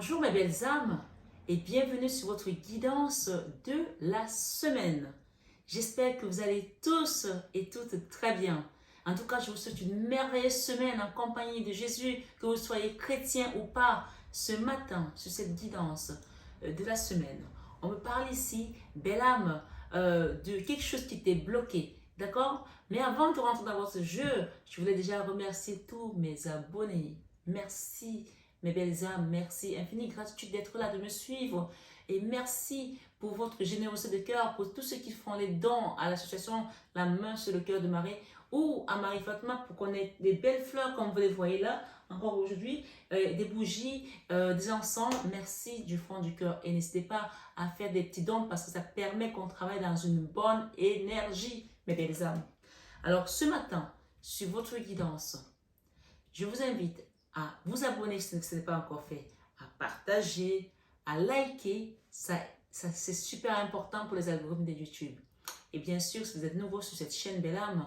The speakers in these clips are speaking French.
Bonjour mes belles âmes et bienvenue sur votre guidance de la semaine. J'espère que vous allez tous et toutes très bien. En tout cas, je vous souhaite une merveilleuse semaine en compagnie de Jésus, que vous soyez chrétien ou pas, ce matin, sur cette guidance de la semaine. On me parle ici, belle âme, de quelque chose qui était bloqué. D'accord? Mais avant de rentrer dans votre jeu, je voulais déjà remercier tous mes abonnés. Merci, mes belles âmes. Merci, infinie gratitude d'être là, de me suivre. Et merci pour votre générosité de cœur, pour tous ceux qui font les dons à l'association La Main sur le cœur de Marie ou à Marie Fatma pour qu'on ait des belles fleurs comme vous les voyez là, encore aujourd'hui, des bougies, des encens. Merci du fond du cœur. Et n'hésitez pas à faire des petits dons parce que ça permet qu'on travaille dans une bonne énergie, mes belles âmes. Alors ce matin, sur votre guidance, je vous invite à vous abonner si ce n'est pas encore fait, à partager, à liker. Ça c'est super important pour les algorithmes de YouTube. Et bien sûr, si vous êtes nouveau sur cette chaîne Belle Âme,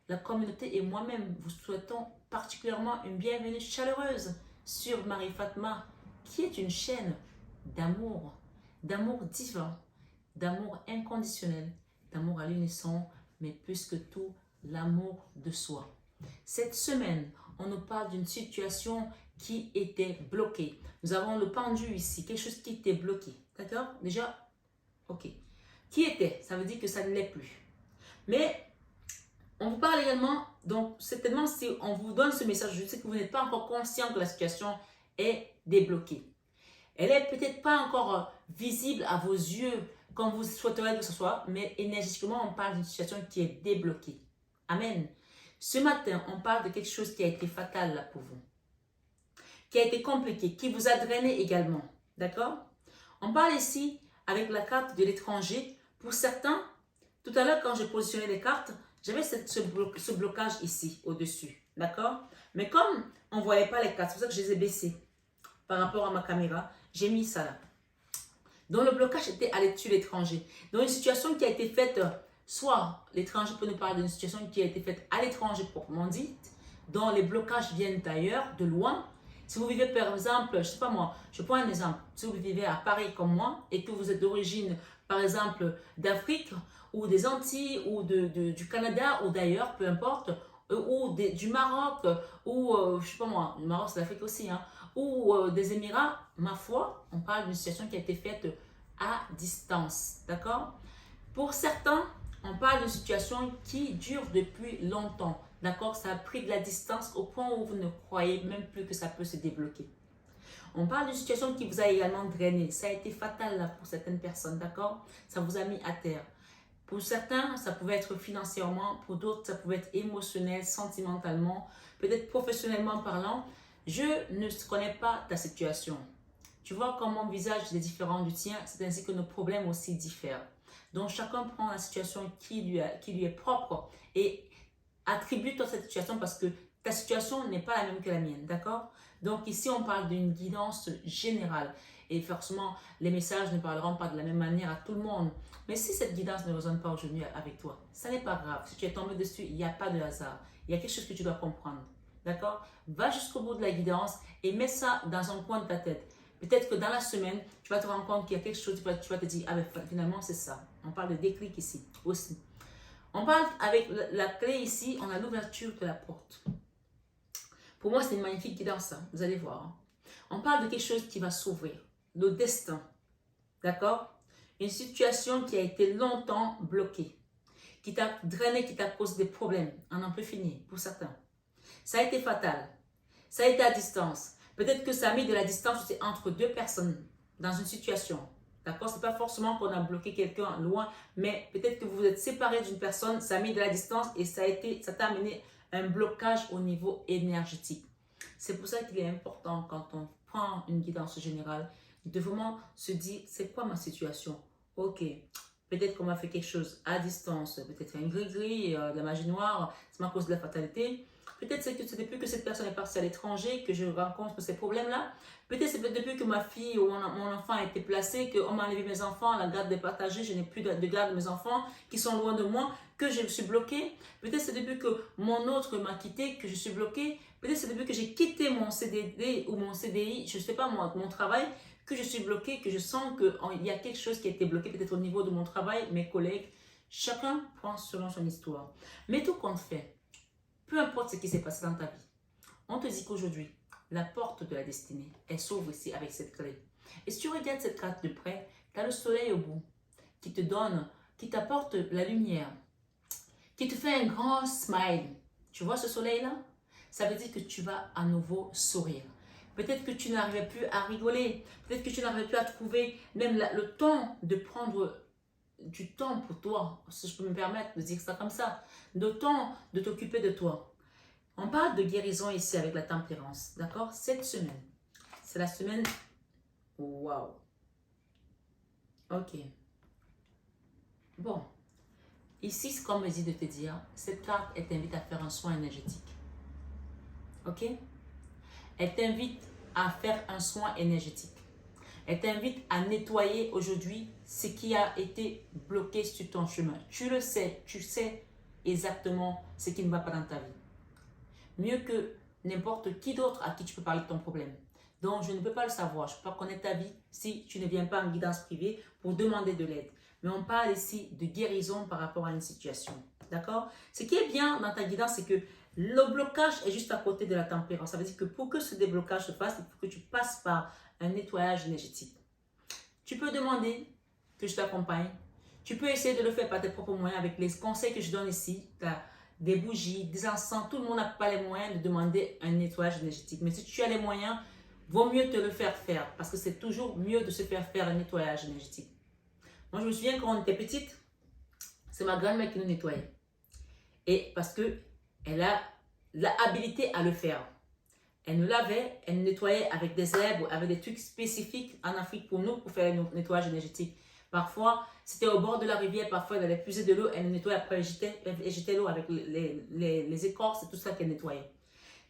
la communauté et moi-même vous souhaitons particulièrement une bienvenue chaleureuse sur Marie Fatma, qui est une chaîne d'amour divin, d'amour inconditionnel, d'amour à l'unisson, mais plus que tout, l'amour de soi. Cette semaine, on nous parle d'une situation qui était bloquée. Nous avons le pendu ici, quelque chose qui était bloqué. D'accord? Déjà, ok. Qui était? Ça veut dire que ça ne l'est plus. Mais on vous parle également, donc certainement si on vous donne ce message, je sais que vous n'êtes pas encore conscient que la situation est débloquée. Elle n'est peut-être pas encore visible à vos yeux comme vous souhaiteriez que ce soit, mais énergétiquement, on parle d'une situation qui est débloquée. Amen. Ce matin, on parle de quelque chose qui a été fatal là pour vous, qui a été compliqué, qui vous a drainé également. D'accord? On parle ici avec la carte de l'étranger. Pour certains, tout à l'heure, quand j'ai positionné les cartes, j'avais ce blocage ici, au-dessus. D'accord? Mais comme on ne voyait pas les cartes, c'est pour ça que je les ai baissées par rapport à ma caméra, j'ai mis ça là. Donc le blocage était à l'étranger. Donc une situation qui a été faite, soit l'étranger peut nous parler d'une situation qui a été faite à l'étranger proprement dite, dont les blocages viennent d'ailleurs, de loin. Si vous vivez par exemple, je ne sais pas moi, je prends un exemple, si vous vivez à Paris comme moi et que vous êtes d'origine par exemple d'Afrique ou des Antilles ou du Canada ou d'ailleurs, peu importe, ou du Maroc ou je ne sais pas moi, le Maroc c'est l'Afrique aussi, hein, ou des Émirats, ma foi, on parle d'une situation qui a été faite à distance, d'accord? Pour certains, on parle d'une situation qui dure depuis longtemps, d'accord? Ça a pris de la distance au point où vous ne croyez même plus que ça peut se débloquer. On parle d'une situation qui vous a également drainé. Ça a été fatal là, pour certaines personnes, d'accord? Ça vous a mis à terre. Pour certains, ça pouvait être financièrement. Pour d'autres, ça pouvait être émotionnel, sentimentalement, peut-être professionnellement parlant. Je ne connais pas ta situation. Tu vois comme mon visage est différent du tien, c'est ainsi que nos problèmes aussi diffèrent. Donc chacun prend la situation qui lui est propre et attribue-toi cette situation parce que ta situation n'est pas la même que la mienne, d'accord? Donc ici on parle d'une guidance générale et forcément les messages ne parleront pas de la même manière à tout le monde. Mais si cette guidance ne résonne pas aujourd'hui avec toi, ça n'est pas grave. Si tu es tombé dessus, il n'y a pas de hasard. Il y a quelque chose que tu dois comprendre. D'accord? Va jusqu'au bout de la guidance et mets ça dans un coin de ta tête. Peut-être que dans la semaine, tu vas te rendre compte qu'il y a quelque chose, tu vas te dire, ah ben finalement c'est ça. On parle de déclic ici aussi. On parle avec la clé ici, on a l'ouverture de la porte. Pour moi, c'est une magnifique guidance, hein, vous allez voir. Hein. On parle de quelque chose qui va s'ouvrir, le destin. D'accord? Une situation qui a été longtemps bloquée, qui t'a drainé, qui t'a causé des problèmes. On en peut finir pour certains. Ça a été fatal. Ça a été à distance. Peut-être que ça a mis de la distance entre deux personnes dans une situation. D'accord? Ce n'est pas forcément qu'on a bloqué quelqu'un loin, mais peut-être que vous êtes séparés d'une personne, ça a mis de la distance et ça t'a amené un blocage au niveau énergétique. C'est pour ça qu'il est important quand on prend une guidance générale de vraiment se dire c'est quoi ma situation? Ok, peut-être qu'on m'a fait quelque chose à distance, peut-être un gris-gris, de la magie noire, c'est ma cause de la fatalité. Peut-être c'est depuis que cette personne est partie à l'étranger que je rencontre ces problèmes-là. Peut-être c'est depuis que ma fille ou mon enfant a été placé, qu'on m'a enlevé mes enfants, la garde est partagée, je n'ai plus de garde de mes enfants qui sont loin de moi, que je suis bloquée. Peut-être c'est depuis que mon autre m'a quitté, que je suis bloquée. Peut-être c'est depuis que j'ai quitté mon CDD ou mon CDI, je ne sais pas moi, mon travail, que je suis bloquée, que je sens qu'il y a quelque chose qui a été bloqué, peut-être au niveau de mon travail, mes collègues. Chacun pense selon son histoire. Mais tout compte fait, peu importe ce qui s'est passé dans ta vie, on te dit qu'aujourd'hui, la porte de la destinée, elle s'ouvre ici avec cette clé. Et si tu regardes cette carte de près, tu as le soleil au bout qui te donne, qui t'apporte la lumière, qui te fait un grand smile. Tu vois ce soleil-là? Ça veut dire que tu vas à nouveau sourire. Peut-être que tu n'arrivais plus à rigoler. Peut-être que tu n'arrivais plus à trouver même le temps de prendre du temps pour toi, si je peux me permettre de dire ça comme ça. Le temps de t'occuper de toi. On parle de guérison ici avec la tempérance. D'accord? Cette semaine, c'est la semaine... Waouh! Ok. Bon. Ici, c'est comme je dis de te dire, cette carte, elle t'invite à faire un soin énergétique. Ok? Elle t'invite à faire un soin énergétique. Elle t'invite à nettoyer aujourd'hui ce qui a été bloqué sur ton chemin. Tu le sais, tu sais exactement ce qui ne va pas dans ta vie. Mieux que n'importe qui d'autre à qui tu peux parler de ton problème. Donc, je ne peux pas le savoir. Je ne peux pas connaître ta vie si tu ne viens pas en guidance privée pour demander de l'aide. Mais on parle ici de guérison par rapport à une situation. D'accord? Ce qui est bien dans ta guidance, c'est que le blocage est juste à côté de la tempérance. Ça veut dire que pour que ce déblocage se fasse, il faut que tu passes par un nettoyage énergétique. Tu peux demander que je t'accompagne. Tu peux essayer de le faire par tes propres moyens avec les conseils que je donne ici. Des bougies, des encens. Tout le monde n'a pas les moyens de demander un nettoyage énergétique. Mais si tu as les moyens, vaut mieux te le faire faire. Parce que c'est toujours mieux de se faire faire un nettoyage énergétique. Moi, je me souviens quand on était petite, c'est ma grand-mère qui nous nettoyait. Et parce qu'elle a l'habilité à le faire. Elle nous lavait, elle nous nettoyait avec des herbes, avec des trucs spécifiques en Afrique pour nous, pour faire le nettoyage énergétique. Parfois, c'était au bord de la rivière, parfois elle allait puiser de l'eau, elle nous nettoyait, après elle jetait l'eau avec les écorces et tout ça qu'elle nettoyait.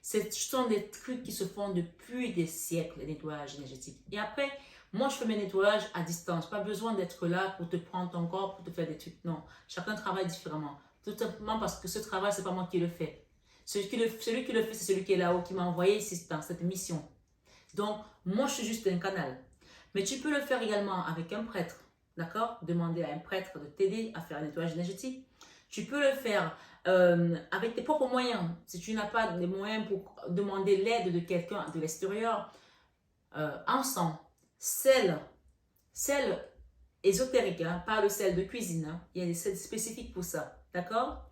Ce sont des trucs qui se font depuis des siècles, le nettoyage énergétique. Et après, moi, je fais mes nettoyages à distance. Pas besoin d'être là pour te prendre ton corps, pour te faire des trucs. Non, chacun travaille différemment. Tout simplement parce que ce travail, ce n'est pas moi qui le fais. Celui qui le fait, c'est celui qui est là-haut, qui m'a envoyé ici dans cette mission. Donc, moi, je suis juste un canal. Mais tu peux le faire également avec un prêtre. D'accord? Demander à un prêtre de t'aider à faire un nettoyage énergétique. Tu peux le faire avec tes propres moyens. Si tu n'as pas les moyens pour demander l'aide de quelqu'un de l'extérieur, encens, sel ésotérique, hein, pas le sel de cuisine. Hein. Il y a des sels spécifiques pour ça. D'accord?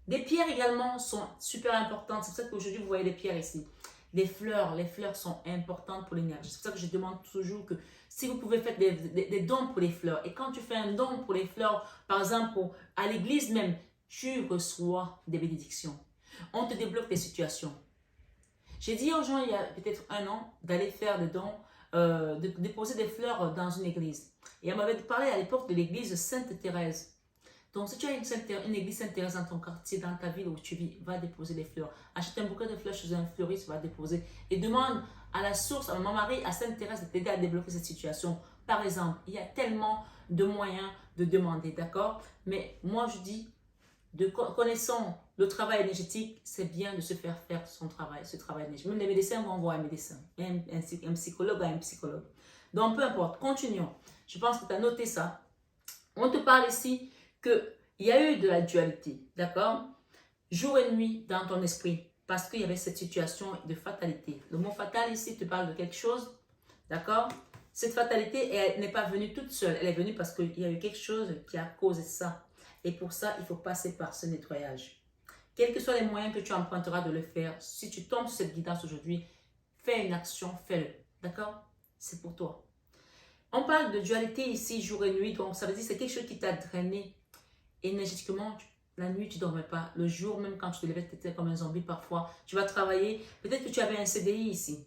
Des pierres également sont super importantes. C'est pour ça qu'aujourd'hui, vous voyez les pierres ici. Les fleurs sont importantes pour l'énergie. C'est pour ça que je demande toujours que si vous pouvez faire des dons pour les fleurs. Et quand tu fais un don pour les fleurs, par exemple, à l'église même, tu reçois des bénédictions. On te débloque des situations. J'ai dit aux gens il y a peut-être un an d'aller faire des dons, de déposer des fleurs dans une église. Et elle m'avait parlé à l'époque de l'église Sainte-Thérèse. Donc, si tu as une église Sainte-Thérèse dans ton quartier, dans ta ville où tu vis, va déposer des fleurs. Achète un bouquet de fleurs chez un fleuriste, va déposer. Et demande à la source, à mon mari, à Sainte-Thérèse de t'aider à débloquer cette situation. Par exemple, il y a tellement de moyens de demander, d'accord? Mais moi, je dis, connaissant le travail énergétique, c'est bien de se faire faire son travail, ce travail énergétique. Même les médecins vont voir un médecin, un psychologue à un psychologue. Donc, peu importe, continuons. Je pense que tu as noté ça. On te parle ici qu'il y a eu de la dualité, d'accord? Jour et nuit dans ton esprit, parce qu'il y avait cette situation de fatalité. Le mot fatal ici te parle de quelque chose, d'accord? Cette fatalité, elle n'est pas venue toute seule, elle est venue parce qu'il y a eu quelque chose qui a causé ça. Et pour ça, il faut passer par ce nettoyage. Quels que soient les moyens que tu emprunteras de le faire, si tu tombes sur cette guidance aujourd'hui, fais une action, fais-le, d'accord? C'est pour toi. On parle de dualité ici, jour et nuit, donc ça veut dire que c'est quelque chose qui t'a drainé énergétiquement. La nuit, tu ne dormais pas. Le jour, même quand tu te levais, tu étais comme un zombie parfois. Tu vas travailler. Peut-être que tu avais un CDI ici.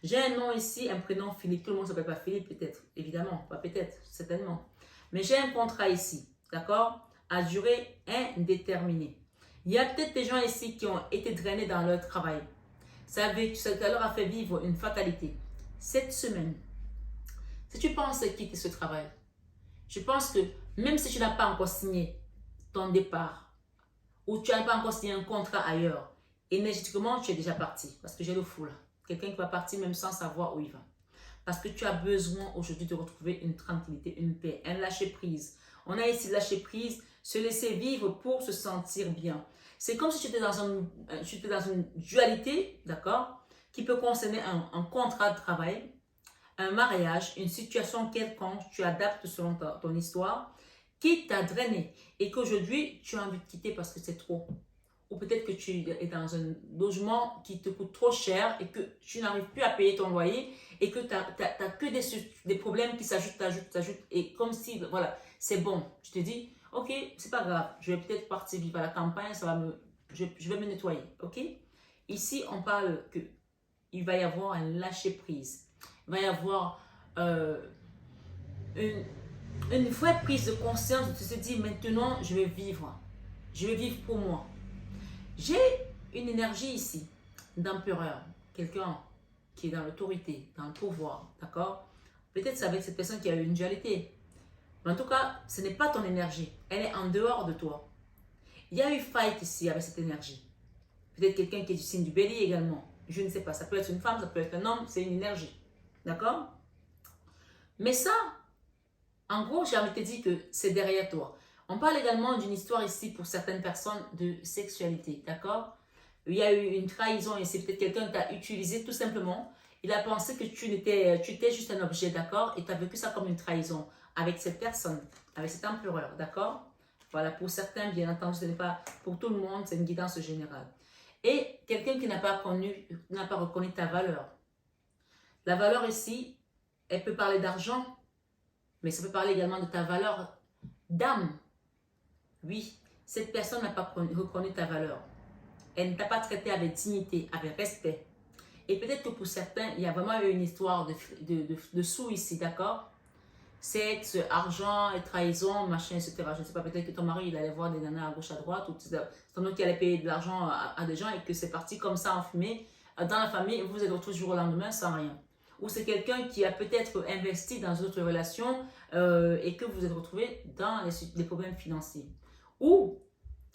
J'ai un nom ici, un prénom Philippe. Tout le monde ne s'appelle pas Philippe, peut-être. Évidemment, pas peut-être, certainement. Mais j'ai un contrat ici, d'accord? À durée indéterminée. Il y a peut-être des gens ici qui ont été drainés dans leur travail. Ça leur a fait vivre une fatalité. Cette semaine, si tu penses quitter ce travail, je pense que même si tu n'as pas encore signé ton départ ou tu n'as pas encore signé un contrat ailleurs, énergétiquement, tu es déjà parti. Parce que j'ai le fou là. Quelqu'un qui va partir même sans savoir où il va. Parce que tu as besoin aujourd'hui de retrouver une tranquillité, une paix, un lâcher-prise. On a ici lâcher prise, se laisser vivre pour se sentir bien. C'est comme si tu étais dans une dualité, d'accord, qui peut concerner un contrat de travail, un mariage, une situation quelconque, tu adaptes selon ton histoire, qui t'a drainé et qu'aujourd'hui, tu as envie de quitter parce que c'est trop. Ou peut-être que tu es dans un logement qui te coûte trop cher et que tu n'arrives plus à payer ton loyer et que tu n'as que des problèmes qui s'ajoutent. Et comme si, voilà, c'est bon. Tu te dis, ok, c'est pas grave, je vais peut-être partir vivre à la campagne, je vais me nettoyer, ok? Ici, on parle que il va y avoir un lâcher-prise. Il va y avoir une vraie prise de conscience de se dire, maintenant, je vais vivre. Je vais vivre pour moi. J'ai une énergie ici d'empereur, quelqu'un qui est dans l'autorité, dans le pouvoir, d'accord? Peut-être c'est avec cette personne qui a eu une dualité. Mais en tout cas, ce n'est pas ton énergie. Elle est en dehors de toi. Il y a eu fight ici avec cette énergie. Peut-être quelqu'un qui est du signe du bélier également. Je ne sais pas. Ça peut être une femme, ça peut être un homme. C'est une énergie. D'accord? Mais ça, en gros, j'ai envie de te dire que c'est derrière toi. On parle également d'une histoire ici pour certaines personnes de sexualité. D'accord? Il y a eu une trahison et c'est peut-être quelqu'un qui t'a utilisé tout simplement. Il a pensé que tu étais juste un objet, d'accord? Et tu as vécu ça comme une trahison avec cette personne, avec cet empereur, d'accord? Voilà, pour certains, bien entendu, ce n'est pas pour tout le monde, c'est une guidance générale. Et quelqu'un qui n'a pas reconnu ta valeur. La valeur ici, elle peut parler d'argent, mais ça peut parler également de ta valeur d'âme. Oui, cette personne n'a pas reconnu ta valeur. Elle ne t'a pas traité avec dignité, avec respect. Et peut-être que pour certains, il y a vraiment eu une histoire de sous ici, d'accord? Sexe, argent, et trahison, machin, etc. Je ne sais pas, peut-être que ton mari, il allait voir des nanas à gauche, à droite, ou c'est un autre qui allait payer de l'argent à des gens et que c'est parti comme ça en fumée dans la famille et vous êtes toujours au lendemain sans rien. Ou c'est quelqu'un qui a peut-être investi dans d'autres relations et que vous êtes retrouvé dans les problèmes financiers. Ou,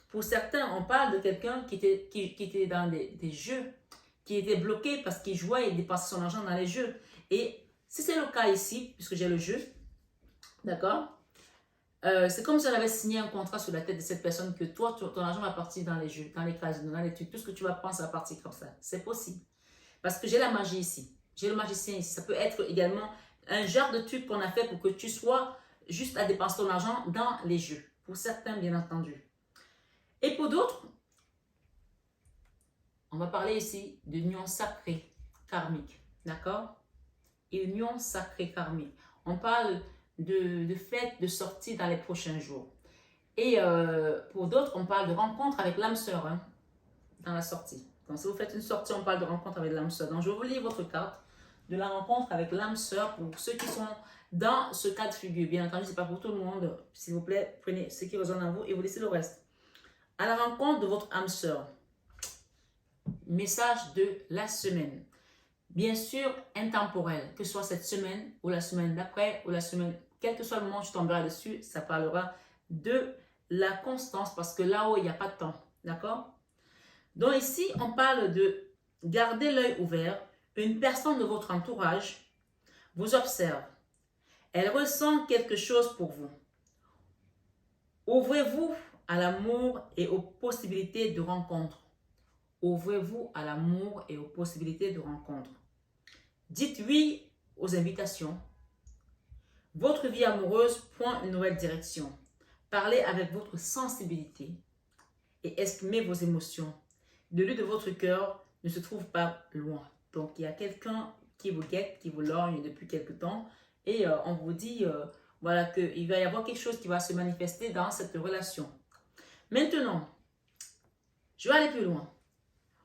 pour certains, on parle de quelqu'un qui était dans des jeux, qui était bloqué parce qu'il jouait et dépensait son argent dans les jeux. Et si c'est le cas ici, puisque j'ai le jeu, d'accord, c'est comme si on avait signé un contrat sur la tête de cette personne que toi, ton argent va partir dans les jeux, dans les casinos, dans les trucs, tout ce que tu vas penser va partir comme ça. C'est possible. Parce que j'ai la magie ici. J'ai le magicien ici. Ça peut être également un genre de truc qu'on a fait pour que tu sois juste à dépenser ton argent dans les jeux. Pour certains, bien entendu. Et pour d'autres, on va parler ici d'union sacrée karmique. D'accord? Union sacrée karmique. On parle de fête, de sortie dans les prochains jours. Et pour d'autres, on parle de rencontre avec l'âme sœur hein, dans la sortie. Donc, si vous faites une sortie, on parle de rencontre avec l'âme sœur. Donc, je vais vous lire votre carte de la rencontre avec l'âme sœur pour ceux qui sont dans ce cas de figure. Bien entendu, ce n'est pas pour tout le monde. S'il vous plaît, prenez ce qui résonne en vous et vous laissez le reste. À la rencontre de votre âme sœur. Message de la semaine. Bien sûr, intemporel, que ce soit cette semaine ou la semaine d'après ou la semaine, quel que soit le moment où tu tomberas dessus, ça parlera de la constance parce que là-haut, il n'y a pas de temps. D'accord? Donc ici, on parle de garder l'œil ouvert. Une personne de votre entourage vous observe. Elle ressent quelque chose pour vous. Ouvrez-vous à l'amour et aux possibilités de rencontre. Ouvrez-vous à l'amour et aux possibilités de rencontre. Dites oui aux invitations. Votre vie amoureuse prend une nouvelle direction. Parlez avec votre sensibilité et exprimez vos émotions. Le lieu de votre cœur ne se trouve pas loin. Donc, il y a quelqu'un qui vous guette, qui vous lorgne depuis quelque temps et on vous dit voilà, qu'il va y avoir quelque chose qui va se manifester dans cette relation. Maintenant, je vais aller plus loin.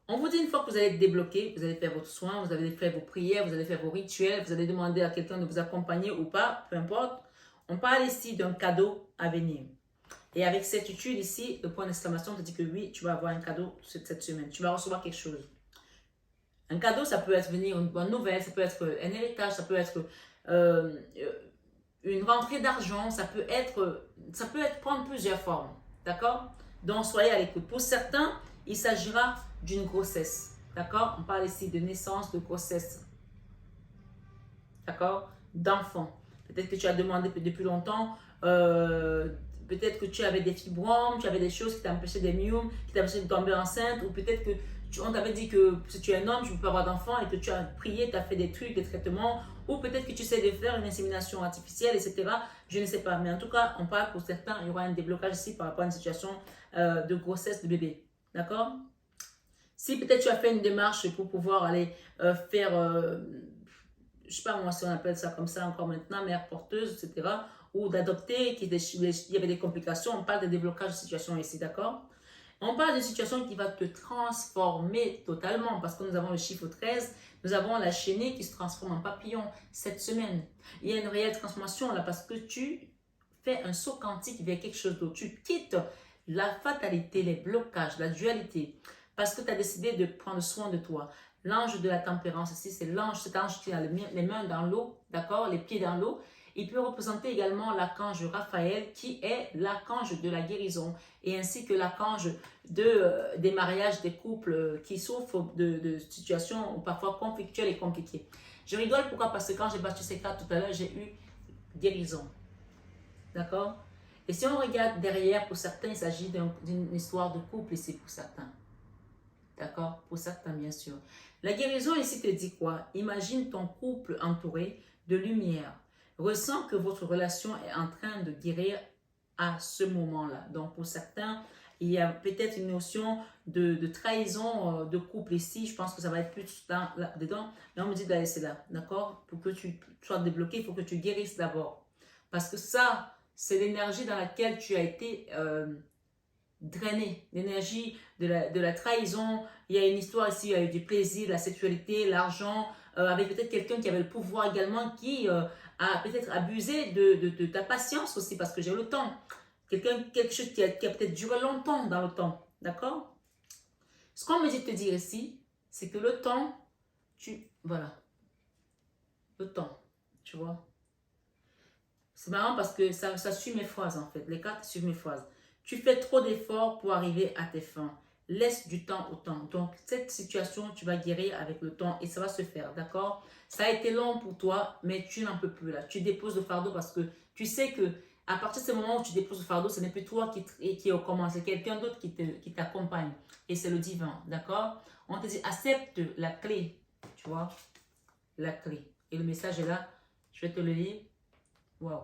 On vous dit une fois que vous allez être débloqué, vous allez faire votre soin, vous allez faire vos prières, vous allez faire vos rituels, vous allez demander à quelqu'un de vous accompagner ou pas, peu importe. On parle ici d'un cadeau à venir. Et avec cette étude ici, le point d'exclamation te dit que oui, tu vas avoir un cadeau cette semaine. Tu vas recevoir quelque chose. Un cadeau, ça peut être venir une bonne nouvelle, ça peut être un héritage, ça peut être une rentrée d'argent, ça peut être prendre plusieurs formes. D'accord? Donc, soyez à l'écoute. Pour certains, il s'agira d'une grossesse. D'accord? On parle ici de naissance, de grossesse. D'accord? D'enfant. Peut-être que tu as demandé depuis longtemps, peut-être que tu avais des fibromes, tu avais des choses qui t'empêchaient des myomes, qui t'empêchaient de tomber enceinte, ou peut-être que on t'avait dit que si tu es un homme, tu ne peux pas avoir d'enfant et que tu as prié, tu as fait des trucs, des traitements, ou peut-être que tu essaies de faire une insémination artificielle, etc. Je ne sais pas. Mais en tout cas, on parle pour certains, il y aura un déblocage ici par rapport à une situation de grossesse de bébé. D'accord? Si peut-être tu as fait une démarche pour pouvoir aller faire, je ne sais pas moi si on appelle ça comme ça encore maintenant, mère porteuse, etc. Ou d'adopter, il y avait des complications, on parle de déblocage de situation ici, d'accord? On parle d'une situation qui va te transformer totalement parce que nous avons le chiffre 13, nous avons la chaînée qui se transforme en papillon cette semaine. Il y a une réelle transformation là parce que tu fais un saut quantique vers quelque chose d'autre. Tu quittes la fatalité, les blocages, la dualité parce que tu as décidé de prendre soin de toi. L'ange de la tempérance ici, c'est l'ange, cet ange qui a les mains dans l'eau, d'accord, les pieds dans l'eau. Il peut représenter également l'archange Raphaël qui est l'archange de la guérison et ainsi que l'archange des mariages, des couples qui souffrent de situations parfois conflictuelles et compliquées. Je rigole pourquoi? Parce que quand j'ai battu ces cartes tout à l'heure, j'ai eu guérison. D'accord? Et si on regarde derrière, pour certains, il s'agit d'une histoire de couple ici pour certains. D'accord? Pour certains, bien sûr. La guérison ici te dit quoi? Imagine ton couple entouré de lumière. Ressens que votre relation est en train de guérir à ce moment-là. Donc, pour certains, il y a peut-être une notion de trahison de couple ici. Je pense que ça va être plus là-dedans. Mais on me dit de la laisser là. D'accord? Pour que tu sois débloqué, il faut que tu guérisses d'abord. Parce que ça, c'est l'énergie dans laquelle tu as été drainé. L'énergie de la trahison. Il y a une histoire ici, il y a eu du plaisir, la sexualité, l'argent, avec peut-être quelqu'un qui avait le pouvoir également, qui a peut-être abusé de ta patience aussi, parce que j'ai le temps. Quelque chose qui a peut-être duré longtemps dans le temps. D'accord? Ce qu'on me dit de te dire ici, c'est que le temps, voilà. Le temps, tu vois. C'est marrant parce que ça suit mes phrases en fait. Les cartes suivent mes phrases. Tu fais trop d'efforts pour arriver à tes fins. Laisse du temps au temps. Donc, cette situation, tu vas guérir avec le temps et ça va se faire, d'accord? Ça a été long pour toi, mais tu n'en peux plus là. Tu déposes le fardeau parce que tu sais que à partir de ce moment où tu déposes le fardeau, ce n'est plus toi qui commence, c'est quelqu'un d'autre qui t'accompagne. Et c'est le divin, d'accord? On te dit, accepte la clé, tu vois? La clé. Et le message est là. Je vais te le lire. Wow.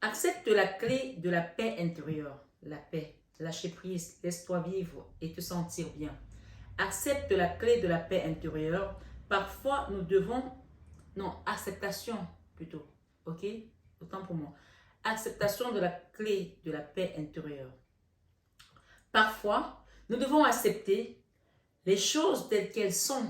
Accepte la clé de la paix intérieure. La paix. Lâcher prise. Laisse-toi vivre et te sentir bien. Accepte la clé de la paix intérieure. Parfois, nous devons... Non, acceptation plutôt. Ok? Autant pour moi. Acceptation de la clé de la paix intérieure. Parfois, nous devons accepter les choses telles qu'elles sont.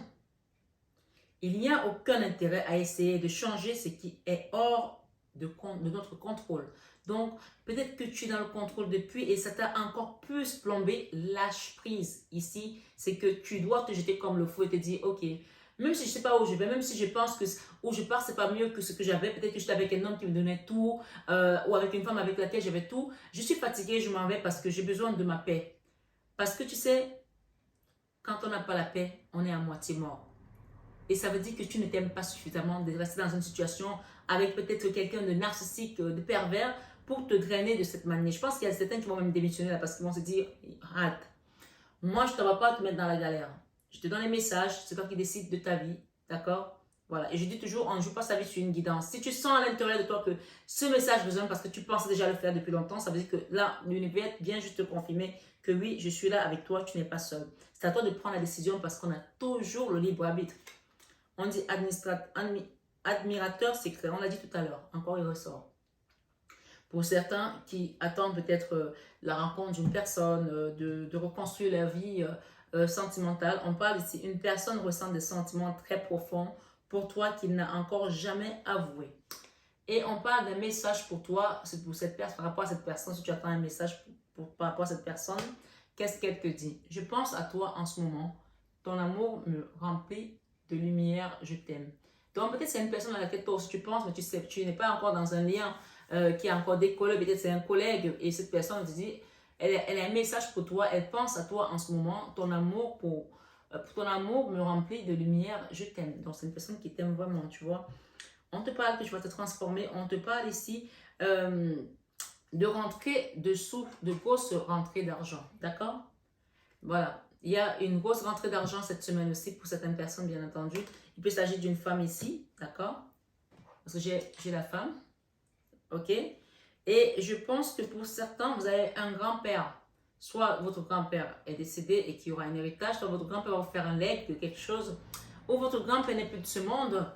Il n'y a aucun intérêt à essayer de changer ce qui est hors de notre contrôle. Donc, peut-être que tu es dans le contrôle depuis et ça t'a encore plus plombé. Lâche prise. Ici, c'est que tu dois te jeter comme le fou et te dire, ok, même si je ne sais pas où je vais, même si je pense que où je pars, ce n'est pas mieux que ce que j'avais. Peut-être que j'étais avec un homme qui me donnait tout ou avec une femme avec laquelle j'avais tout. Je suis fatiguée, je m'en vais parce que j'ai besoin de ma paix. Parce que tu sais, quand on n'a pas la paix, on est à moitié mort. Et ça veut dire que tu ne t'aimes pas suffisamment de rester dans une situation avec peut-être quelqu'un de narcissique, de pervers, pour te drainer de cette manière. Je pense qu'il y a certains qui vont même démissionner là parce qu'ils vont se dire, hâte. Moi, je ne vais pas te mettre dans la galère. Je te donne les messages, c'est toi qui décides de ta vie, d'accord? Voilà, et je dis toujours, on ne joue pas sa vie sur une guidance. Si tu sens à l'intérieur de toi que ce message résonne parce que tu pensais déjà le faire depuis longtemps, ça veut dire que là, l'univers vient juste te confirmer que oui, je suis là avec toi, tu n'es pas seul. C'est à toi de prendre la décision parce qu'on a toujours le libre arbitre. On dit admirateur secret, on l'a dit tout à l'heure, encore il ressort. Pour certains qui attendent peut-être la rencontre d'une personne, de reconstruire leur vie sentimentale, on parle ici, une personne ressent des sentiments très profonds pour toi qu'il n'a encore jamais avoué. Et on parle d'un message pour toi, c'est pour cette personne, par rapport à cette personne, si tu attends un message par rapport à cette personne, qu'est-ce qu'elle te dit? Je pense à toi en ce moment, ton amour me remplit de lumière, je t'aime. Donc peut-être c'est une personne à laquelle toi aussi tu penses, mais tu sais, tu n'es pas encore dans un lien qui est encore décollé, peut-être c'est un collègue et cette personne te dit, elle a un message pour toi, elle pense à toi en ce moment, ton amour pour ton amour me remplit de lumière, je t'aime. Donc c'est une personne qui t'aime vraiment, tu vois. On te parle que tu vas te transformer, on te parle ici euh, de rentrée de sous, de grosses rentrées d'argent, d'accord? Voilà, il y a une grosse rentrée d'argent cette semaine aussi pour certaines personnes, bien entendu. Il peut s'agir d'une femme ici, d'accord? Parce que j'ai la femme, ok? Et je pense que pour certains, vous avez un grand-père. Soit votre grand-père est décédé et qu'il y aura un héritage, soit votre grand-père va vous faire un legs de quelque chose, ou votre grand-père n'est plus de ce monde,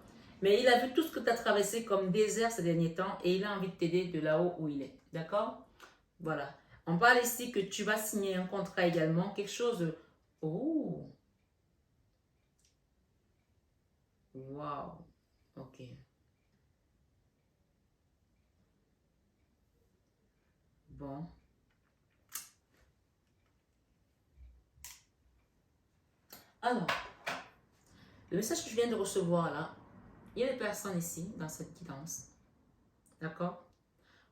mais il a vu tout ce que tu as traversé comme désert ces derniers temps et il a envie de t'aider de là-haut où il est. D'accord? Voilà. On parle ici que tu vas signer un contrat également, quelque chose de... Oh! Wow! Ok. Bon. Alors, le message que je viens de recevoir là, il y a des personnes ici, dans cette guidance, d'accord?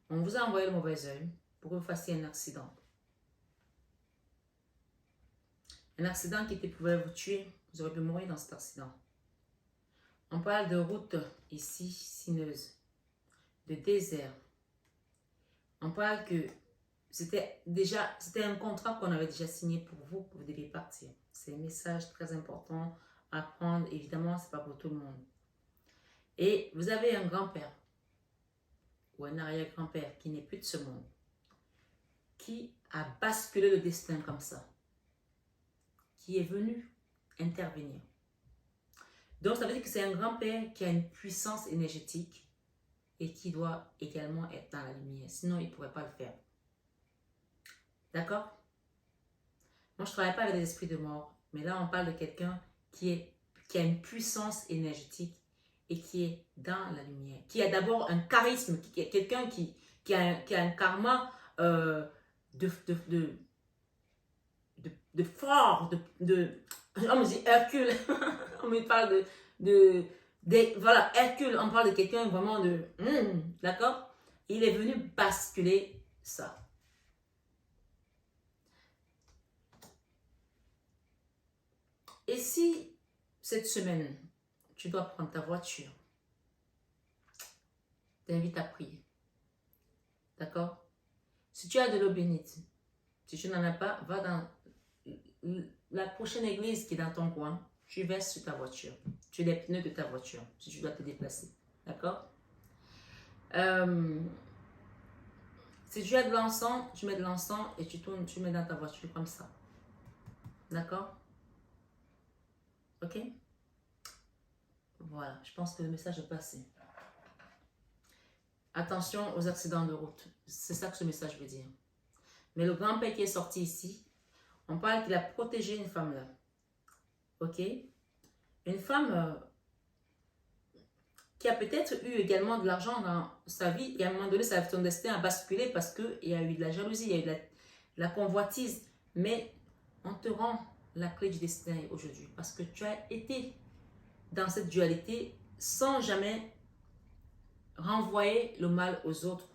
On vous a envoyé le mauvais œil pour que vous fassiez un accident. Un accident qui pouvait vous tuer, vous aurez pu mourir dans cet accident. On parle de route ici, sinueuse, de désert. On parle que c'était un contrat qu'on avait déjà signé pour vous, que vous deviez partir. C'est un message très important à prendre. Évidemment, ce n'est pas pour tout le monde. Et vous avez un grand-père ou un arrière-grand-père qui n'est plus de ce monde, qui a basculé le destin comme ça, qui est venu intervenir. Donc, ça veut dire que c'est un grand-père qui a une puissance énergétique et qui doit également être dans la lumière. Sinon, il ne pourrait pas le faire. D'accord? Moi, je ne travaille pas avec des esprits de mort, mais là, on parle de quelqu'un qui a une puissance énergétique et qui est dans la lumière, qui a d'abord un charisme, qui est quelqu'un qui a un karma de fort, on me dit Hercule, on me parle voilà, Hercule, on parle de quelqu'un vraiment d'accord? Il est venu basculer ça. Et si cette semaine, tu dois prendre ta voiture, t'invite à prier. D'accord? Si tu as de l'eau bénite, si tu n'en as pas, va dans la prochaine église qui est dans ton coin, tu verses sur ta voiture. Tu les pneus de ta voiture, si tu dois te déplacer. D'accord? Si tu as de l'encens, tu mets de l'encens et tu tournes, tu mets dans ta voiture comme ça. D'accord? Ok? Voilà, je pense que le message est passé. Attention aux accidents de route. C'est ça que ce message veut dire. Mais le grand-père qui est sorti ici, on parle qu'il a protégé une femme là. Ok? Une femme qui a peut-être eu également de l'argent dans sa vie et à un moment donné, son destin a basculé parce qu'il y a eu de la jalousie, il y a eu de la convoitise. Mais on te rend la clé du destin aujourd'hui parce que tu as été dans cette dualité sans jamais renvoyer le mal aux autres.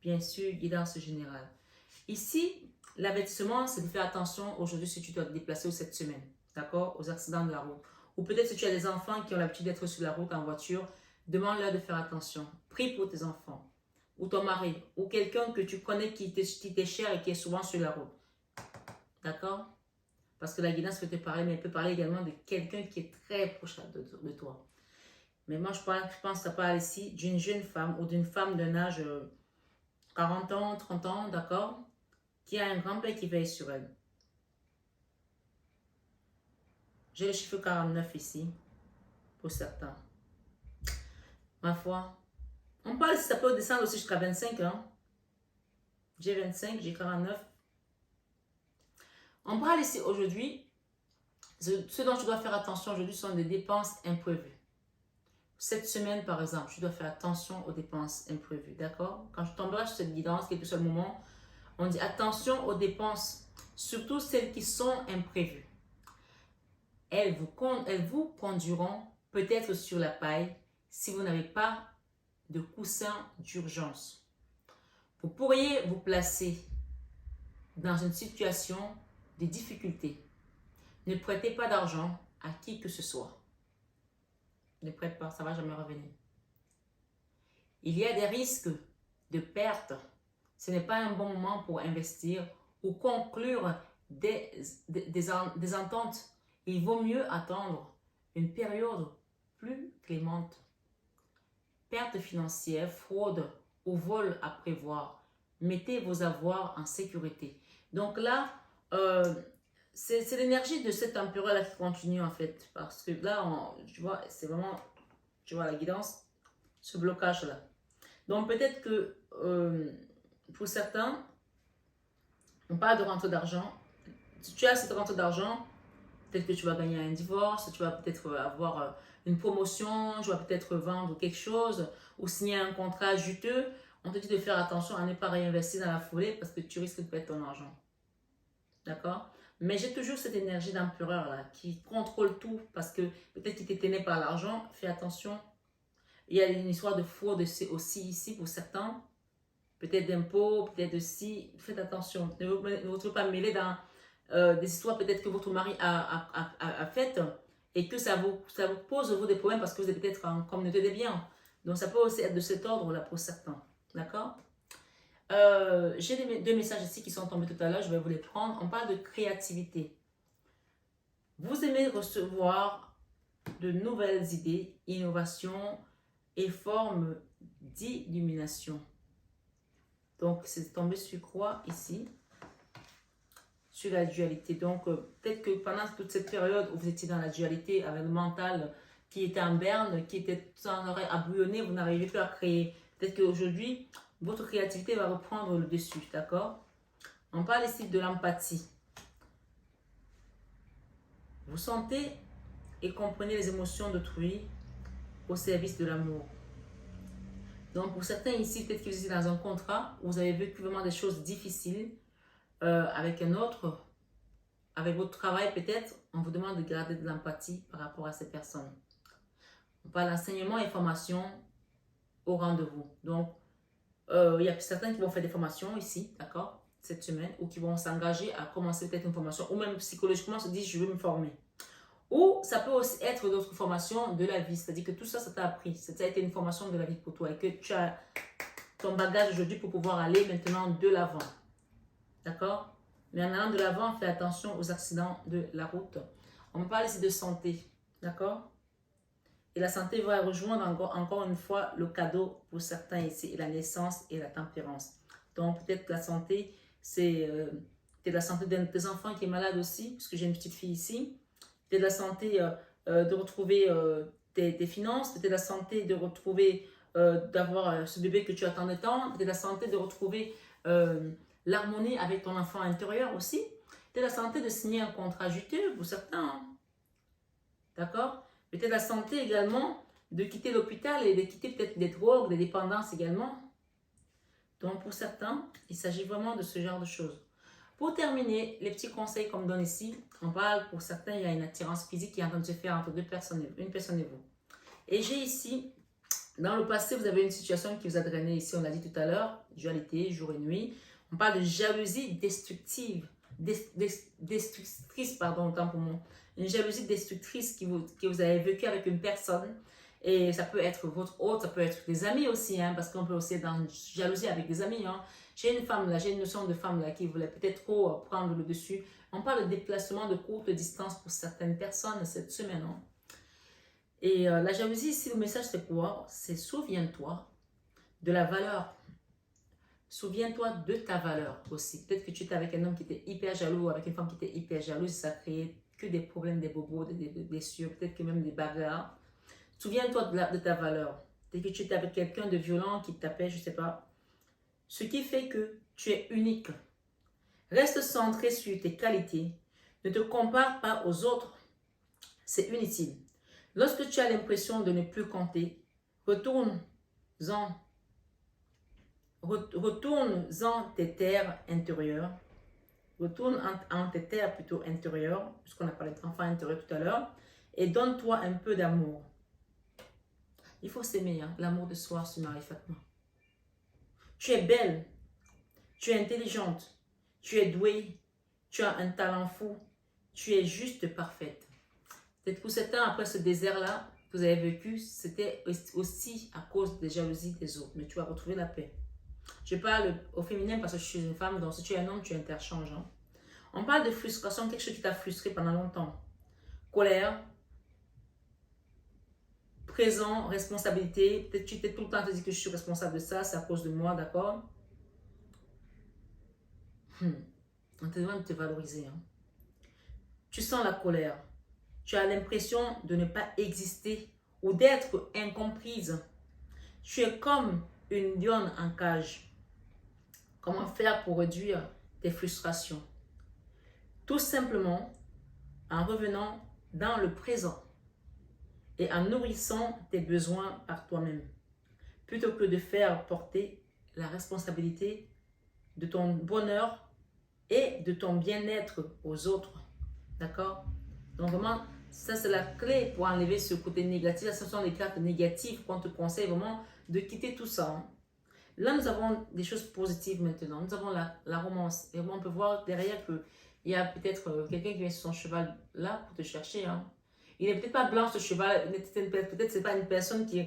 Bien sûr, guidance générale. Ici, l'avertissement, c'est de faire attention aujourd'hui si tu dois te déplacer ou cette semaine, d'accord, aux accidents de la route. Ou peut-être si tu as des enfants qui ont l'habitude d'être sur la route en voiture, demande-leur de faire attention. Prie pour tes enfants, ou ton mari, ou quelqu'un que tu connais qui t'est cher et qui est souvent sur la route. D'accord? Parce que la guidance peut te parler, mais elle peut parler également de quelqu'un qui est très proche de toi. Mais moi, je pense que ça parle ici d'une jeune femme ou d'une femme d'un âge 40 ans, 30 ans, d'accord? Qui a un grand-père qui veille sur elle. J'ai le chiffre 49 ici, pour certains. Ma foi, on parle si ça peut descendre aussi jusqu'à 25 ans. J'ai 25, j'ai 49. On parle ici aujourd'hui, ce dont tu dois faire attention aujourd'hui sont des dépenses imprévues. Cette semaine, par exemple, tu dois faire attention aux dépenses imprévues, d'accord? Quand tu tomberas sur cette guidance, quel que soit le moment, on dit attention aux dépenses, surtout celles qui sont imprévues. Elles vous conduiront peut-être sur la paille si vous n'avez pas de coussin d'urgence. Vous pourriez vous placer dans une situation de difficulté. Ne prêtez pas d'argent à qui que ce soit. Ne prête pas, ça ne va jamais revenir. Il y a des risques de perte. Ce n'est pas un bon moment pour investir ou conclure des ententes. Il vaut mieux attendre une période plus clémente. Perte financière, fraude ou vol à prévoir. Mettez vos avoirs en sécurité. Donc là, c'est l'énergie de cet empereur-là qui continue en fait. Parce que là, tu vois, c'est vraiment, tu vois, la guidance, ce blocage-là. Donc peut-être que pour certains, on parle de rentrée d'argent. Si tu as cette rentrée d'argent, peut-être que tu vas gagner un divorce, tu vas peut-être avoir une promotion, tu vas peut-être vendre quelque chose ou signer un contrat juteux. On te dit de faire attention à ne pas réinvestir dans la foulée parce que tu risques de perdre ton argent. D'accord? Mais j'ai toujours cette énergie d'empereur là qui contrôle tout parce que peut-être qu'il t'est tenu par l'argent. Fais attention. Il y a une histoire de fraude aussi ici pour certains. Peut-être d'impôts, peut-être de si. Faites attention. Ne vous pas mêler dans des histoires peut-être que votre mari a faites et que ça vous pose des problèmes parce que vous êtes peut-être en communauté des biens. Donc ça peut aussi être de cet ordre-là pour certains. D'accord? J'ai deux messages ici qui sont tombés tout à l'heure, je vais vous les prendre. On parle de créativité. Vous aimez recevoir de nouvelles idées, innovations et formes d'illumination. Donc, c'est tombé sur quoi ici? Sur la dualité. Donc, peut-être que pendant toute cette période où vous étiez dans la dualité avec le mental qui était en berne, qui était sans arrêt à bouillonner, vous n'arrivez plus à créer. Peut-être qu'aujourd'hui, votre créativité va reprendre le dessus, d'accord? On parle ici de l'empathie. Vous sentez et comprenez les émotions d'autrui au service de l'amour. Donc, pour certains ici, peut-être que vous êtes dans un contrat où vous avez vécu vraiment des choses difficiles avec un autre, avec votre travail peut-être, on vous demande de garder de l'empathie par rapport à ces personnes. On parle d'enseignement et formation au rendez-vous. Donc, il y a certains qui vont faire des formations ici, d'accord, cette semaine, ou qui vont s'engager à commencer peut-être une formation, ou même psychologiquement se disent je veux me former. Ou ça peut aussi être d'autres formations de la vie, c'est-à-dire que tout ça, ça t'a appris, ça a été une formation de la vie pour toi et que tu as ton bagage aujourd'hui pour pouvoir aller maintenant de l'avant. D'accord? Mais en allant de l'avant, fais attention aux accidents de la route. On parle ici de santé, d'accord? Et la santé va rejoindre encore une fois le cadeau pour certains ici, et la naissance et la tempérance. Donc peut-être que la santé, c'est la santé de tes enfants qui est malade aussi, puisque j'ai une petite fille ici. Peut-être la santé de retrouver tes finances, peut-être la santé de retrouver, d'avoir ce bébé que tu attendais tant, peut-être la santé de retrouver l'harmonie avec ton enfant intérieur aussi, peut-être la santé de signer un contrat juteux pour certains, hein. D'accord? Peut-être la santé également de quitter l'hôpital et de quitter peut-être des drogues, des dépendances également. Donc pour certains, il s'agit vraiment de ce genre de choses. Pour terminer, les petits conseils qu'on me donne ici, on parle pour certains, il y a une attirance physique qui est en train de se faire entre deux personnes, une personne et vous. Et j'ai ici, dans le passé, vous avez une situation qui vous a drainé ici, on l'a dit tout à l'heure, dualité, jour et nuit. On parle de jalousie destructive, destructrice, pardon, autant pour moi. Une jalousie destructrice que vous avez vécue avec une personne. Et ça peut être votre hôte, ça peut être des amis aussi, hein, parce qu'on peut aussi être dans une jalousie avec des amis. Hein. J'ai une femme là, j'ai une notion de femme là qui voulait peut-être trop prendre le dessus. On parle de déplacement de courte distance pour certaines personnes cette semaine. Hein. Et la jalousie ici, le message c'est quoi? C'est souviens-toi de la valeur. Souviens-toi de ta valeur aussi. Peut-être que tu étais avec un homme qui était hyper jaloux, avec une femme qui était hyper jalouse, ça a créé que des problèmes, des bobos, des blessures, peut-être que même des bagarres. Souviens-toi de ta valeur. Peut-être que tu étais avec quelqu'un de violent qui te tapait, je ne sais pas. Ce qui fait que tu es unique. Reste centré sur tes qualités. Ne te compare pas aux autres. C'est inutile. Lorsque tu as l'impression de ne plus compter, retourne-en tes terres intérieures. Retourne en tes terres plutôt intérieures, puisqu'on a parlé d'enfant intérieur tout à l'heure, et donne-toi un peu d'amour. Il faut s'aimer, hein? L'amour de soi, c'est Marie Fatma. Tu es belle, tu es intelligente, Tu es douée. Tu as un talent fou. Tu es juste parfaite. Peut-être pour certains, après ce désert-là que vous avez vécu, c'était aussi à cause des jalousies des autres. Mais tu vas retrouver la paix. Je parle au féminin parce que je suis une femme, donc si tu es un homme, tu interchanges. Hein. On parle de frustration, quelque chose qui t'a frustré pendant longtemps. Colère, présent, responsabilité. Peut-être tu t'es tout le temps dit que je suis responsable de ça, c'est à cause de moi, d'accord? On te demande de te valoriser. Hein. Tu sens la colère. Tu as l'impression de ne pas exister ou d'être incomprise. Tu es comme une lionne en cage. Comment faire pour réduire tes frustrations? Tout simplement en revenant dans le présent et en nourrissant tes besoins par toi-même, plutôt que de faire porter la responsabilité de ton bonheur et de ton bien-être aux autres. D'accord? Donc vraiment, ça c'est la clé pour enlever ce côté négatif. Ce sont les cartes négatives qu'on te conseille vraiment de quitter tout ça. Hein. Là, nous avons des choses positives maintenant. Nous avons la romance. Et on peut voir derrière qu'il y a peut-être quelqu'un qui vient sur son cheval là pour te chercher. Hein. Il n'est peut-être pas blanc ce cheval. Peut-être c'est pas une personne qui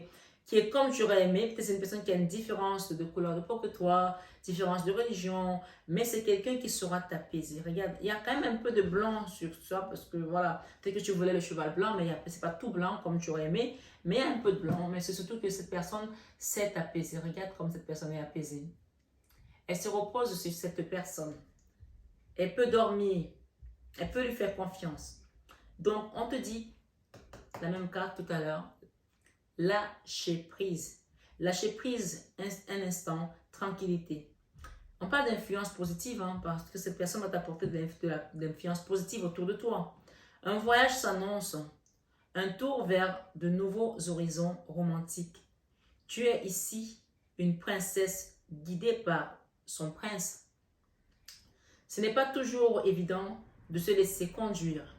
est comme tu aurais aimé. Peut-être c'est une personne qui a une différence de couleur de peau que toi, différence de religion. Mais c'est quelqu'un qui saura t'apaiser. Regarde, il y a quand même un peu de blanc sur ça parce que voilà, peut-être que tu voulais le cheval blanc, mais c'est pas tout blanc comme tu aurais aimé. Mais il y a un peu de blanc. Mais c'est surtout que cette personne sait t'apaiser. Regarde comme cette personne est apaisée. Elle se repose sur cette personne. Elle peut dormir. Elle peut lui faire confiance. Donc, on te dit, la même carte tout à l'heure, lâcher prise. Lâcher prise un instant, tranquillité. On parle d'influence positive hein, parce que cette personne va t'apporter de l'influence positive autour de toi. Un voyage s'annonce. Un tour vers de nouveaux horizons romantiques. Tu es ici une princesse guidée par son prince. Ce n'est pas toujours évident de se laisser conduire.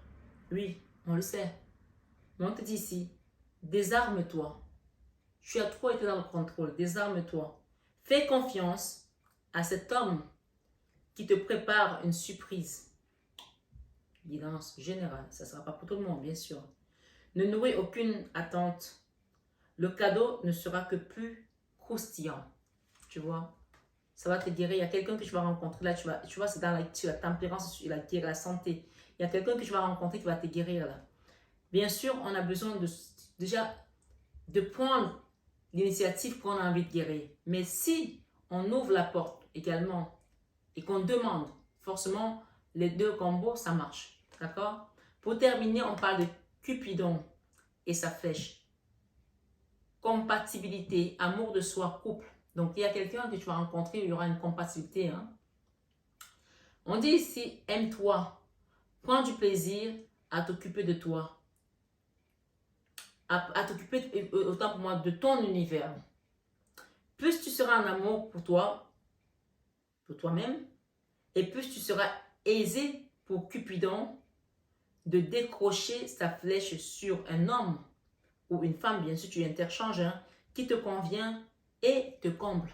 Oui, on le sait. Mais on te dit ici, désarme-toi. Tu as trop été dans le contrôle, désarme-toi. Fais confiance à cet homme qui te prépare une surprise. Guidance générale, ça ne sera pas pour tout le monde, bien sûr. Ne nourris aucune attente. Le cadeau ne sera que plus croustillant. Tu vois, ça va te guérir. Il y a quelqu'un que tu vas rencontrer là, tu vois, c'est dans la tempérance, la santé. Il y a quelqu'un que tu vas rencontrer qui va te guérir là. Bien sûr, on a besoin déjà de prendre l'initiative qu'on a envie de guérir. Mais si on ouvre la porte également et qu'on demande, forcément, les deux combos, ça marche. D'accord? Pour terminer, on parle de Cupidon et sa flèche. Compatibilité, amour de soi, couple. Donc, il y a quelqu'un que tu vas rencontrer, il y aura une compatibilité. Hein? On dit ici, aime-toi. Prends du plaisir à t'occuper de toi. À t'occuper, autant pour moi, de ton univers. Plus tu seras en amour pour toi, pour toi-même, et plus tu seras aisé pour Cupidon de décrocher sa flèche sur un homme ou une femme, bien sûr, tu interchanges, hein, qui te convient et te comble.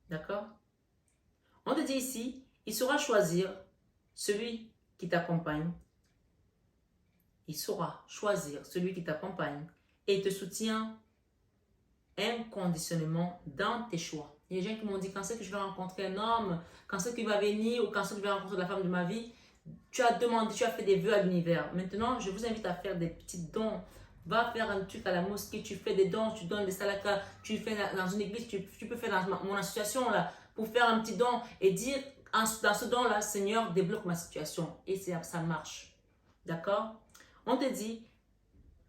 D'accord? On te dit ici, il saura choisir celui qui t'accompagne. Il saura choisir celui qui t'accompagne et te soutient inconditionnellement dans tes choix. Il y a des gens qui m'ont dit, quand c'est que je vais rencontrer un homme, quand c'est qu'il va venir ou quand c'est que je vais rencontrer la femme de ma vie, tu as demandé, tu as fait des vœux à l'univers. Maintenant, je vous invite à faire des petits dons. Va faire un truc à la mosquée, tu fais des dons, tu donnes des salakas, tu fais dans une église, tu peux faire dans mon association là, pour faire un petit don et dire dans ce don-là, Seigneur, débloque ma situation. Et ça marche. D'accord? On te dit,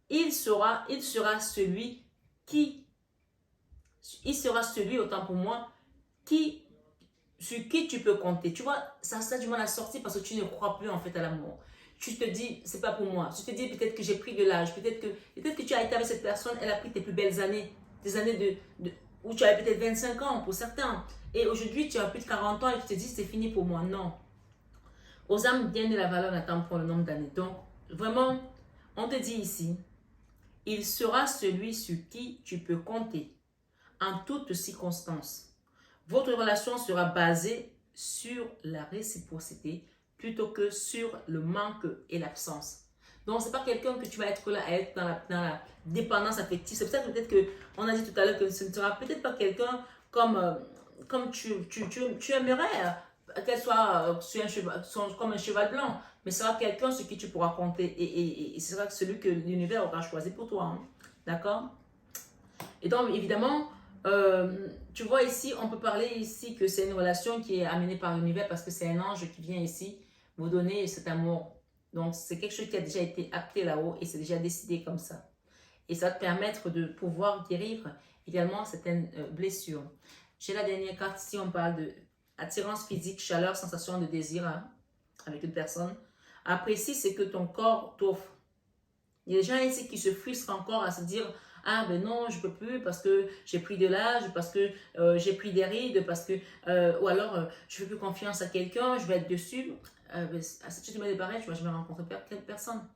il sera celui autant pour moi, sur qui tu peux compter. Tu vois, ça du mal à sortir parce que tu ne crois plus en fait à l'amour. Tu te dis, c'est pas pour moi. Tu te dis, peut-être que j'ai pris de l'âge. Peut-être que tu as été avec cette personne, elle a pris tes plus belles années. Des années où tu avais peut-être 25 ans pour certains. Et aujourd'hui, tu as plus de 40 ans et tu te dis, c'est fini pour moi. Non. Aux âmes bien de la valeur n'attendent pas le nombre d'années. Donc, vraiment, on te dit ici, il sera celui sur qui tu peux compter en toutes circonstances. Votre relation sera basée sur la réciprocité plutôt que sur le manque et l'absence. Donc, ce n'est pas quelqu'un que tu vas être là à être dans la dépendance affective. C'est peut-être qu'on a dit tout à l'heure que ce ne sera peut-être pas quelqu'un comme tu aimerais qu'elle soit sur un cheval, comme un cheval blanc, mais ce sera quelqu'un sur qui tu pourras compter et ce sera celui que l'univers aura choisi pour toi. Hein. D'accord? Et donc, évidemment, tu vois ici, on peut parler ici que c'est une relation qui est amenée par l'univers parce que c'est un ange qui vient ici vous donner cet amour. Donc, c'est quelque chose qui a déjà été acté là-haut et c'est déjà décidé comme ça. Et ça va te permettre de pouvoir guérir également certaines blessures. J'ai la dernière carte ici, on parle de attirance physique, chaleur, sensation de désir hein, avec une personne. Après, ici, c'est que ton corps t'offre. Il y a des gens ici qui se frustrent encore à se dire « Ah ben non, je ne peux plus parce que j'ai pris de l'âge, parce que j'ai pris des rides, parce que... ou alors, je ne fais plus confiance à quelqu'un, je vais être dessus. Ben, si tu te mets des barrières, tu vas jamais rencontrer personne.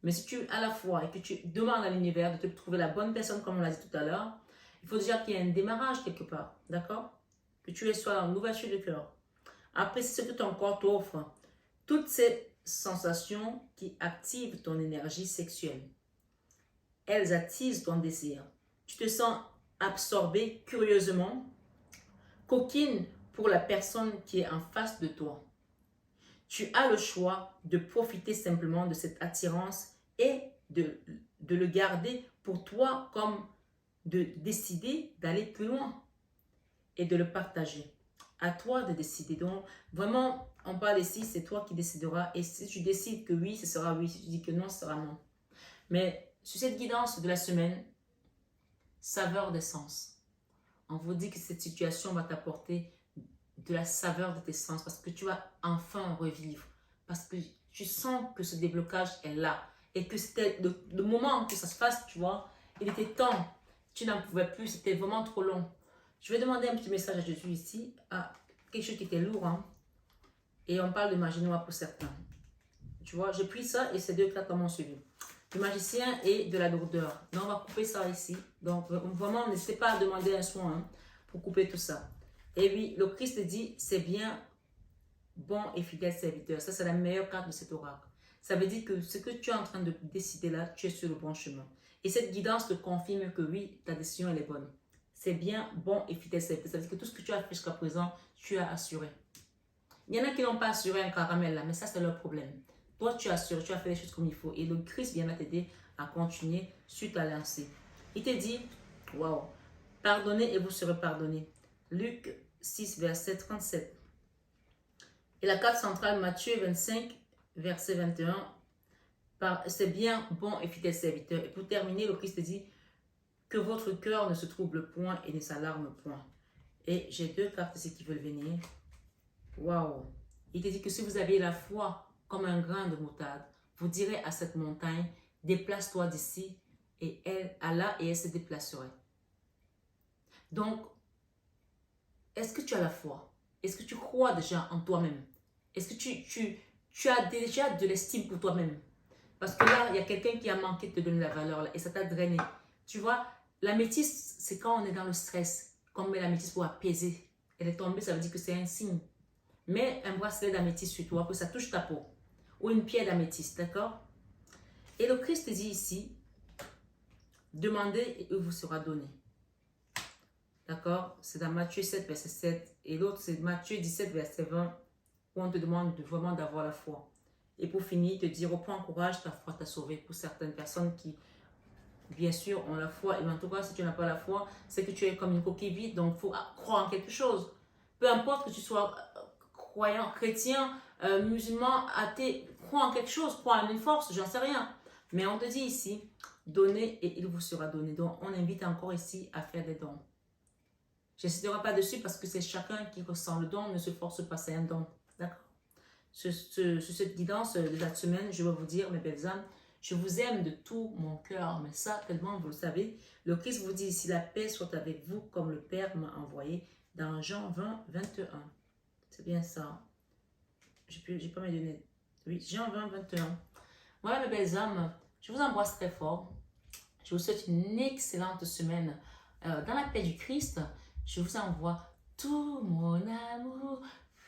Mais si tu as la foi et que tu demandes à l'univers de te trouver la bonne personne, comme on l'a dit tout à l'heure, il faut déjà qu'il y ait un démarrage quelque part, d'accord? Que tu sois dans l'ouverture du cœur. Après, c'est ce que ton corps t'offre. Toutes ces sensations qui activent ton énergie sexuelle. Elles attisent ton désir. Tu te sens absorbé curieusement, coquine pour la personne qui est en face de toi. Tu as le choix de profiter simplement de cette attirance et de le garder pour toi comme de décider d'aller plus loin et de le partager. À toi de décider. Donc, vraiment, on parle ici, c'est toi qui décideras. Et si tu décides que oui, ce sera oui. Si tu dis que non, ce sera non. Mais sur cette guidance de la semaine, saveur d'essence. On vous dit que cette situation va t'apporter de la saveur de tes sens parce que tu vas enfin revivre. Parce que tu sens que ce déblocage est là. Et que c'était le moment que ça se passe, tu vois. Il était temps. Tu n'en pouvais plus. C'était vraiment trop long. Je vais demander un petit message à Jésus ici. Ah, quelque chose qui était lourd. Hein? Et on parle de magie noire pour certains. Tu vois, j'ai pris ça et ces deux cartes m'ont suivi. Le magicien et de la lourdeur. Donc, on va couper ça ici. Donc, vraiment, n'hésitez pas à demander un soin hein, pour couper tout ça. Et oui, le Christ dit, c'est bien, bon et fidèle serviteur. Ça, c'est la meilleure carte de cet oracle. Ça veut dire que ce que tu es en train de décider là, tu es sur le bon chemin. Et cette guidance te confirme que oui, ta décision, elle est bonne. C'est bien, bon et fidèle serviteur. Ça veut dire que tout ce que tu as fait jusqu'à présent, tu as assuré. Il y en a qui n'ont pas assuré un caramel là, mais ça, c'est leur problème. Toi, tu assures, tu as fait les choses comme il faut. Et le Christ viendra t'aider à continuer sur ta lancée. Il te dit, waouh, pardonnez et vous serez pardonnés. Luc 6, verset 37. Et la carte centrale, Matthieu 25, verset 21. C'est bien, bon et fidèle serviteur. Et pour terminer, le Christ dit que votre cœur ne se trouble point et ne s'alarme point. Et j'ai deux cartes ici qui veulent venir. Waouh! Il te dit que si vous avez la foi comme un grain de moutarde, vous direz à cette montagne, déplace-toi d'ici, et elle, Allah, et elle se déplacerait. Donc, est-ce que tu as la foi? Est-ce que tu crois déjà en toi-même? Est-ce que tu as déjà de l'estime pour toi-même? Parce que là, il y a quelqu'un qui a manqué de te donner la valeur là, et ça t'a drainé. Tu vois, la métisse, c'est quand on est dans le stress, qu'on met la métisse pour apaiser. Elle est tombée, ça veut dire que c'est un signe. Mets un bracelet d'améthyste sur toi, que ça touche ta peau. Ou une pierre d'améthyste, d'accord? Et le Christ dit ici, demandez et il vous sera donné. D'accord? C'est dans Matthieu 7, verset 7. Et l'autre, c'est Matthieu 17, verset 20, où on te demande vraiment d'avoir la foi. Et pour finir, te dire, reprends courage, ta foi t'a sauvé. Pour certaines personnes qui, bien sûr, ont la foi. Et en tout cas, si tu n'as pas la foi, c'est que tu es comme une coquille vide. Donc, il faut croire en quelque chose. Peu importe que tu sois croyant, chrétien, musulman, athée, crois en quelque chose, crois en une force, j'en sais rien. Mais on te dit ici, donnez et il vous sera donné. Donc, on invite encore ici à faire des dons. Je n'insisterai pas dessus parce que c'est chacun qui ressent le don, ne se force pas, c'est un don. D'accord? Sur cette guidance de la semaine, je vais vous dire, mes belles âmes, je vous aime de tout mon cœur, mais ça, tellement vous le savez. Le Christ vous dit ici, la paix soit avec vous comme le Père m'a envoyé dans Jean 20, 21. C'est bien ça. J'ai pas mes données. Oui, Jean 20, 21. Voilà mes belles âmes, je vous embrasse très fort. Je vous souhaite une excellente semaine dans la paix du Christ. Je vous envoie tout mon amour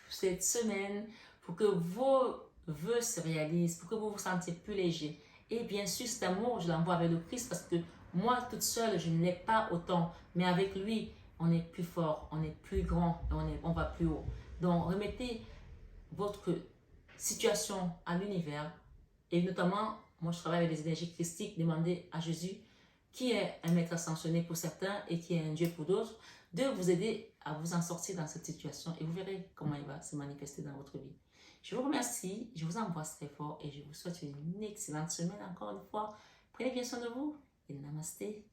cette semaine pour que vos vœux se réalisent, pour que vous vous sentiez plus léger. Et bien sûr, cet amour, je l'envoie avec le Christ parce que moi, toute seule, je ne l'ai pas autant. Mais avec lui, on est plus fort, on est plus grand, et on va plus haut. Donc, remettez votre situation à l'univers. Et notamment, moi, je travaille avec les énergies christiques. Demandez à Jésus, qui est un maître ascensionné pour certains et qui est un Dieu pour d'autres, de vous aider à vous en sortir dans cette situation. Et vous verrez comment il va se manifester dans votre vie. Je vous remercie, je vous embrasse très fort et je vous souhaite une excellente semaine encore une fois. Prenez bien soin de vous et namasté.